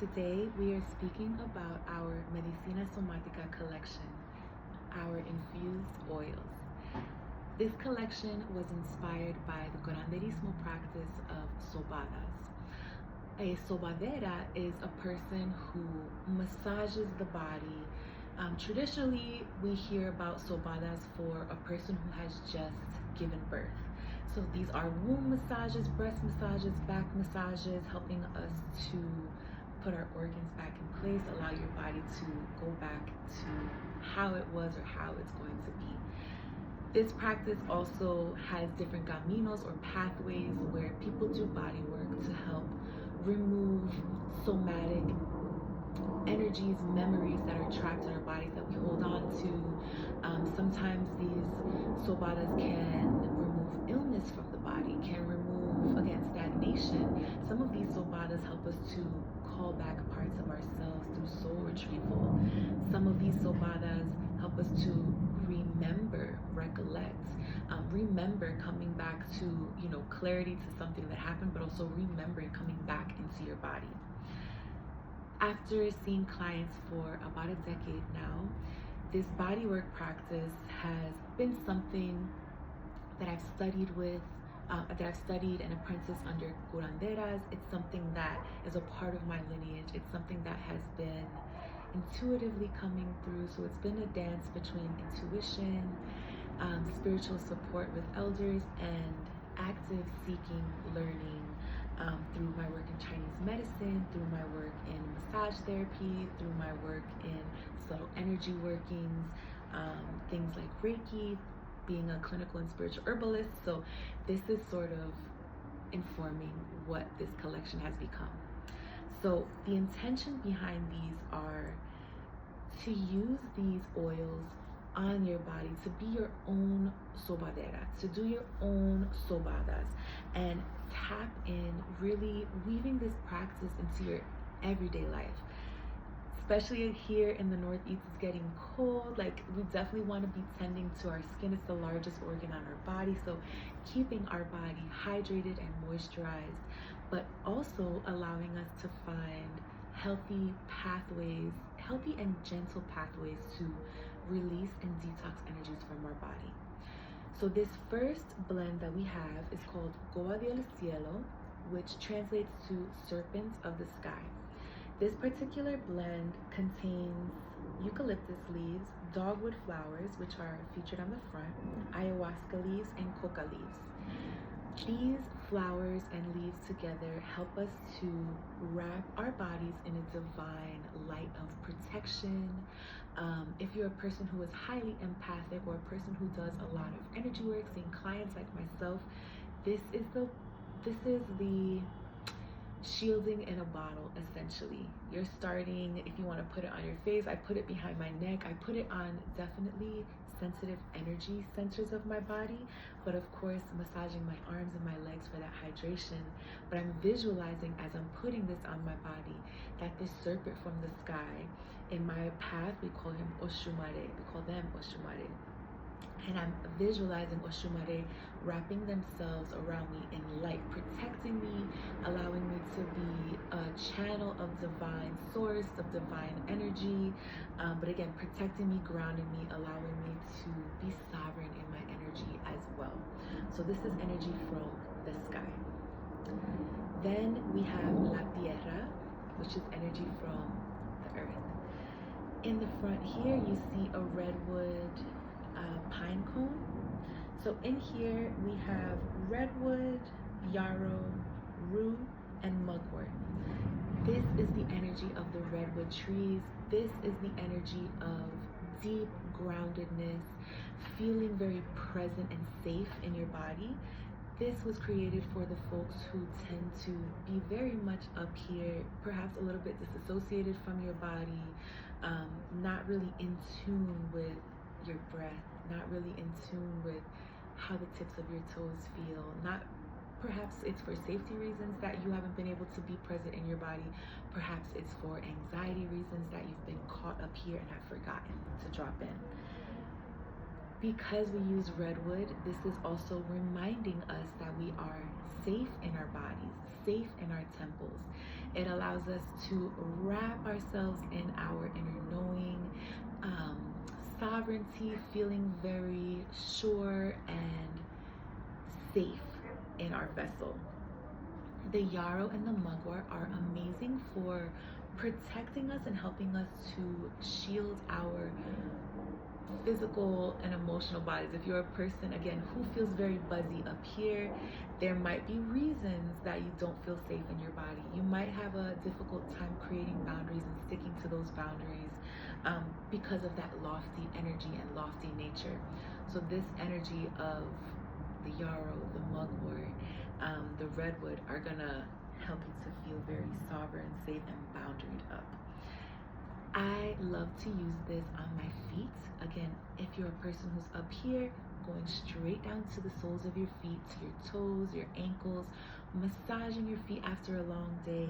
Today we are speaking about our Medicina Somatica collection, our infused oils. This collection was inspired by the curanderismo practice of Sobadas. A sobadera is a person who massages the body. Traditionally, we hear about sobadas for a person who has just given birth. So these are womb massages, breast massages, back massages, helping us to put our organs back in place, allow your body to go back to how it was or how it's going to be. This practice also has different caminos or pathways where people do body work to help remove somatic energies, memories that are trapped in our bodies that we hold on to. Sometimes these sobadas can remove illness from the body, can remove, again, stagnation. Some of these sobadas help us to call back parts of ourselves through soul retrieval. Some of these sobadas help us to remember, recollect, remember coming back to, clarity to something that happened, but also remembering coming back into your body. After seeing clients for about a decade now, this bodywork practice has been something that I've studied and apprenticed under curanderas. It's something that is a part of my lineage. It's something that has been intuitively coming through. So it's been a dance between intuition, spiritual support with elders, and active seeking learning through my work in Chinese medicine, through my work in massage therapy, through my work in subtle energy workings, things like Reiki, being a clinical and spiritual herbalist. So this is sort of informing what this collection has become. So the intention behind these are to use these oils on your body, to be your own sobadera, to do your own sobadas, and tap in, really weaving this practice into your everyday life. Especially here in the Northeast, it's getting cold. We definitely want to be tending to our skin. It's the largest organ on our body, so keeping our body hydrated and moisturized, but also allowing us to find healthy pathways, healthy and gentle pathways to release and detox energies from our body. So this first blend that we have is called Goa del Cielo, which translates to serpents of the sky. This particular blend contains eucalyptus leaves, dogwood flowers, which are featured on the front, ayahuasca leaves, and coca leaves. These flowers and leaves together help us to wrap our bodies in a divine light of protection. If you're a person who is highly empathic or a person who does a lot of energy work, seeing clients like myself, this is the shielding in a bottle, essentially. You're starting, if you want to put it on your face, I put it behind my neck. I put it on definitely sensitive energy centers of my body, but of course massaging my arms and my legs for that hydration. But I'm visualizing as I'm putting this on my body that this serpent from the sky, in my path we call him Oshumare, we call them Oshumare. And I'm visualizing Oshumare wrapping themselves around me in light, protecting me, allowing me to be a channel of divine source, of divine energy, but again, protecting me, grounding me, allowing me to be sovereign in my energy as well. So this is energy from the sky. Then we have La Tierra, which is energy from the earth. In the front here, you see a redwood pine cone. So in here we have redwood, yarrow, rue, and mugwort. This is the energy of the redwood trees. This is the energy of deep groundedness, feeling very present and safe in your body. This was created for the folks who tend to be very much up here, perhaps a little bit disassociated from your body, not really in tune with your breath, not really in tune with how the tips of your toes feel. Perhaps it's for safety reasons that you haven't been able to be present in your body. Perhaps it's for anxiety reasons that you've been caught up here and have forgotten to drop in. Because we use redwood, this is also reminding us that we are safe in our bodies, safe in our temples. It allows us to wrap ourselves in our inner knowing, sovereignty, feeling very sure and safe in our vessel. The yarrow and the mugwort are amazing for protecting us and helping us to shield our physical and emotional bodies. If you're a person, again, who feels very buzzy up here, there might be reasons that you don't feel safe in your body. You might have a difficult time creating boundaries and sticking to those boundaries because of that lofty energy and lofty nature. So this energy of the yarrow, the mugwort, the redwood are gonna help you to feel very sovereign, safe, and boundaried up. I love to use this on my feet. Again, if you're a person who's up here, going straight down to the soles of your feet, to your toes, your ankles, massaging your feet after a long day.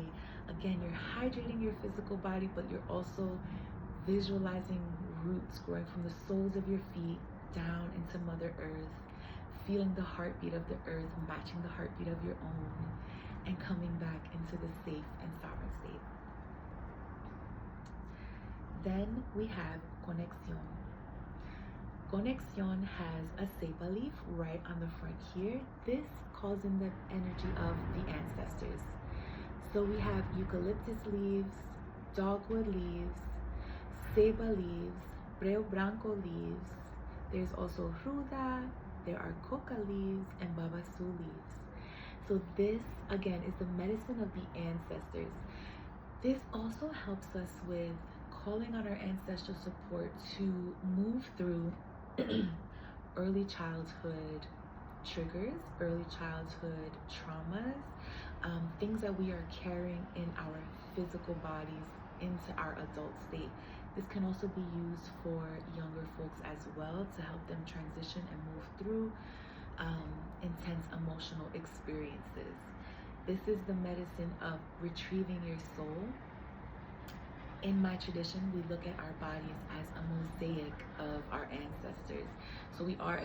Again, you're hydrating your physical body, but you're also visualizing roots growing from the soles of your feet down into Mother Earth, feeling the heartbeat of the earth, matching the heartbeat of your own, and coming back into the safe and sovereign state. Then we have conexión. Conexión has a ceiba leaf right on the front here. This calls in the energy of the ancestors. So we have eucalyptus leaves, dogwood leaves, ceiba leaves, breu branco leaves. There's also ruda, there are coca leaves, and babasu leaves. So this, again, is the medicine of the ancestors. This also helps us with calling on our ancestral support to move through early childhood triggers, early childhood traumas, things that we are carrying in our physical bodies into our adult state. This can also be used for younger folks as well to help them transition and move through intense emotional experiences. This is the medicine of retrieving your soul. In my tradition, we look at our bodies as a mosaic of our ancestors. So we are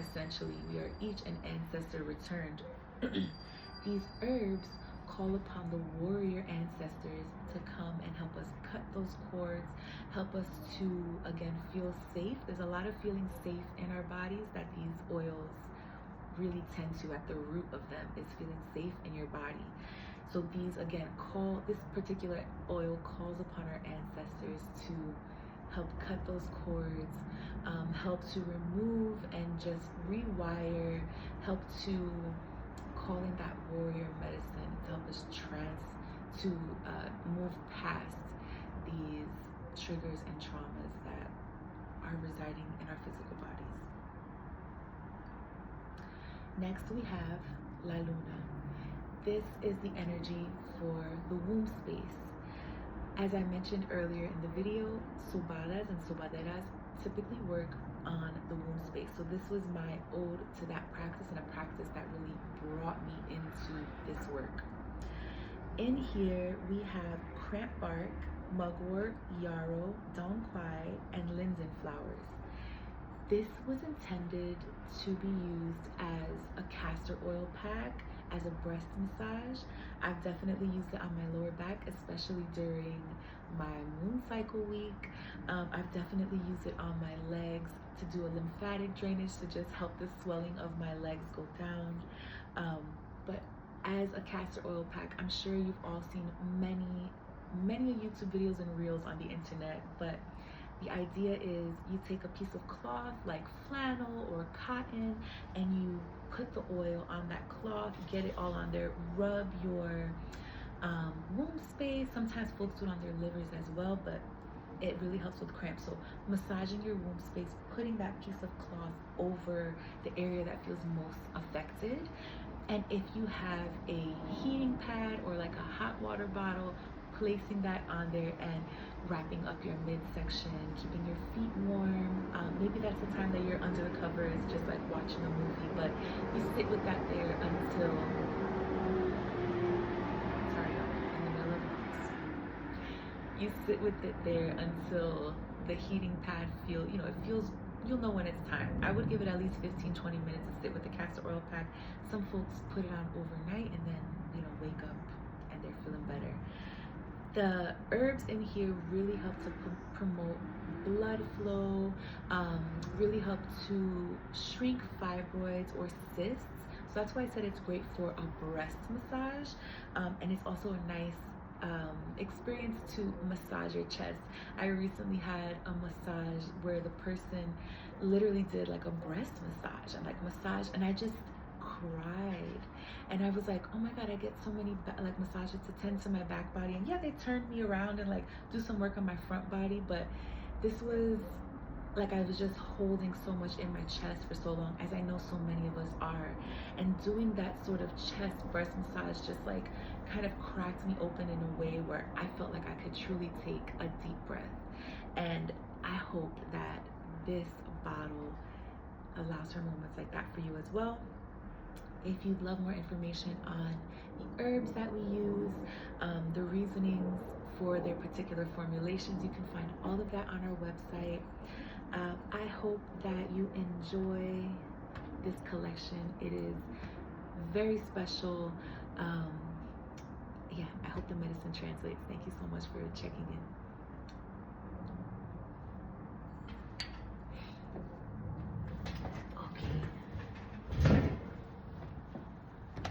each an ancestor returned. These herbs call upon the warrior ancestors to come and help us cut those cords, help us to, again, feel safe. There's a lot of feeling safe in our bodies that these oils really tend to, at the root of them, is feeling safe in your body. So these, again, this particular oil calls upon our ancestors to help cut those cords, help to remove and just rewire, help to call in that warrior medicine to help us move past these triggers and traumas that are residing in our physical bodies. Next we have La Luna. This is the energy for the womb space. As I mentioned earlier in the video, Sobadas and Sobaderas typically work on the womb space. So this was my ode to that practice, and a practice that really brought me into this work. In here we have cramp bark, mugwort, yarrow, dong quai, and linden flowers. This was intended to be used as a castor oil pack, as a breast massage. I've definitely used it on my lower back, especially during my moon cycle week. I've definitely used it on my legs to do a lymphatic drainage to just help the swelling of my legs go down. But as a castor oil pack, I'm sure you've all seen many YouTube videos and reels on the internet, but the idea is you take a piece of cloth like flannel or cotton and you put the oil on that cloth, get it all on there, rub your womb space. Sometimes folks do it on their livers as well, but it really helps with cramps. So massaging your womb space, putting that piece of cloth over the area that feels most affected. And if you have a heating pad or like a hot water bottle, placing that on there and wrapping up your midsection, keeping your feet warm. Maybe that's the time that you're under the covers, just like watching a movie, but you sit with that there until, sorry, in the middle of the house. You sit with it there until the heating pad feels you'll know when it's time. I would give it at least 15-20 minutes to sit with the castor oil pack. Some folks put it on overnight and then, you know, wake up and they're feeling better. The herbs in here really help to promote blood flow, really help to shrink fibroids or cysts. So that's why I said it's great for a breast massage, and it's also a nice experience to massage your chest. I recently had a massage where the person literally did like a breast massage and like massage, and I just cried. And I was like, oh my god, I get so many like massages to tend to my back body, and yeah, they turned me around and like do some work on my front body, but this was like I was just holding so much in my chest for so long, as I know so many of us are. And doing that sort of chest breast massage just like kind of cracked me open in a way where I felt like I could truly take a deep breath. And I hope that this bottle allows for moments like that for you as well. If you'd love more information on the herbs that we use, the reasonings for their particular formulations, you can find all of that on our website. I hope that you enjoy this collection. It is very special. Yeah, I hope the medicine translates. Thank you so much for checking in.